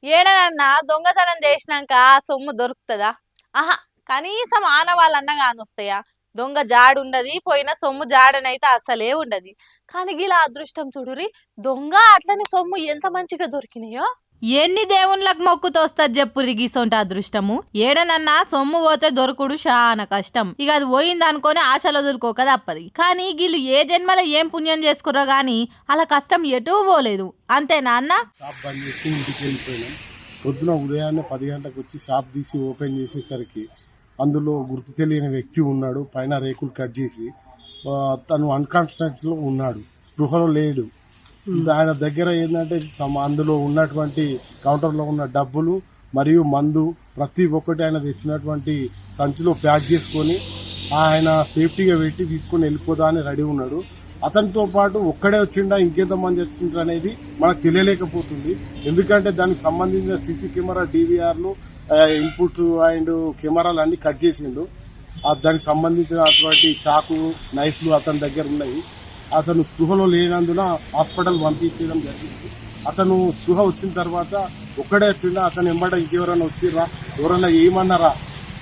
ఏడనన్నా దొంగతనం చేసినాక ఆ సొమ్ము దొరుకుతుందా? ఆహా, కనీసం ఆనవాళ్ళన్నా కానొస్తాయా? దొంగ జాడుండది, పోయిన సొమ్ము జాడనైతే అసలే ఉండది. కానీ గిలా అదృష్టం చూడురి, దొంగ అట్లనే సొమ్ము ఎంత మంచిగా దొరికినాయో. ఎన్ని దేవుళ్ళకి మొక్కుతో వస్తుంది చెప్పురి గీసొంటి అదృష్టము. ఏడనన్నా సొమ్ము పోతే దొరకుడు చాలా కష్టం. ఇక అది పోయింది అనుకొని ఆశలు వదులుకోక తప్పది. కానీ వీళ్ళు ఏ జన్మలో ఏం పుణ్యం చేసుకుర్రో గాని అలా కష్టం ఎటూ పోలేదు. అంతేనా అన్న? షాప్ బంద్ చేసి ఇంటికి వెళ్ళిపోయినాం. పొద్దున ఉదయాన్నే 10 గంటలకు వచ్చి షాప్ తీసి ఓపెన్ చేసేసరికి అందులో గుర్తు తెలియని వ్యక్తి ఉన్నాడు. పైన రేకులు కట్ చేసి తను అన్కాన్షియస్లో ఉన్నాడు, స్పృహలో లేడు. ఆయన దగ్గర ఏంటంటే అందులో ఉన్నటువంటి కౌంటర్లో ఉన్న డబ్బులు మరియు మందు ప్రతి ఒక్కటి ఆయన తెచ్చినటువంటి సంచిలో ప్యాక్ చేసుకొని ఆయన సేఫ్టీగా పెట్టి తీసుకొని వెళ్ళిపోదా అని రెడీ ఉన్నాడు. అతనితో పాటు ఒక్కడే వచ్చిండా ఇంకెంతమంది వచ్చిండ్రు అనేది మనకు తెలియలేకపోతుంది. ఎందుకంటే దానికి సంబంధించిన సీసీ కెమెరా, డివిఆర్లు, ఇన్పుట్స్ అండ్ కెమెరాలు అన్ని కట్ చేసిండు. దానికి సంబంధించినటువంటి చాకు, నైఫ్లు అతని దగ్గర ఉన్నాయి. అతను స్పృహలో లేనందున హాస్పిటల్ పంపించడం జరిగింది. అతను స్పృహ వచ్చిన తర్వాత ఒక్కడే వచ్చిండా, అతను ఎంబడ ఇంకెవరైనా వచ్చిర్రా, ఎవరైనా ఏమన్నారా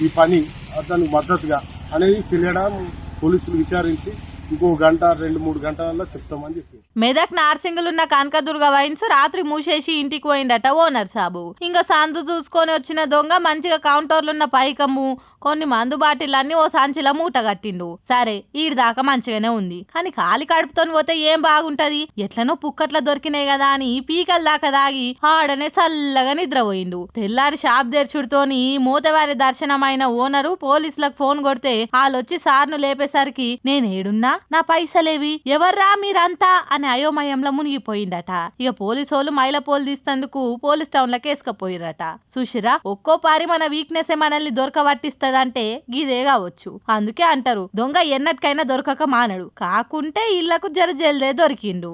ఈ పని అతను మద్దతుగా అనేది తెలియడం పోలీసులు విచారించి ఇంకో గంట 2-3 గంటలలో చెప్తామని చెప్పి. మెదక్ నార్సింగులున్న కనకదుర్గ వైన్స్ రాత్రి మూసేసి ఇంటికి పోయిండట ఓనర్ సాబు. ఇంకా సందు చూసుకొని వచ్చిన దొంగ మంచిగా కౌంటర్లున్న పైకమ్ము, కొన్ని మందు బాటిళ్ళన్నీ ఓ సంచిలో మూట కట్టిండు. సరే ఈడి దాకా మంచిగానే ఉంది, కానీ కాలి కడుపుతో పోతే ఏం బాగుంటది? ఎట్లనో పుక్కట్ల దొరికినాయి కదా అని పీకల దాకా దాగి ఆడనే చల్లగా నిద్రపోయిండు. తెల్లారి షాప్ తెరుచుడుతోని మూతవారి దర్శనమైన ఓనరు పోలీసులకు ఫోన్ కొడితే వాళ్ళొచ్చి సార్ను లేపేసరికి నేనేడున్నా, నా పైసలేవి, ఎవర్రా మీరంతా అని అయోమయంలో మునిగిపోయిండట. ఇక పోలీసోళ్ళు మైలపోలు తీస్తందుకు పోలీస్ టౌన్ లకు వేసుకపోయిరట. సుషిరా, ఒక్కో పారి మన వీక్నెస్ మనల్ని దొరకబట్టిస్తదంటే గీదే కావచ్చు. అందుకే అంటారు దొంగ ఎన్నటికైనా దొరకక మానడు, కాకుంటే ఇళ్లకు జర జల్దే దొరికిండు.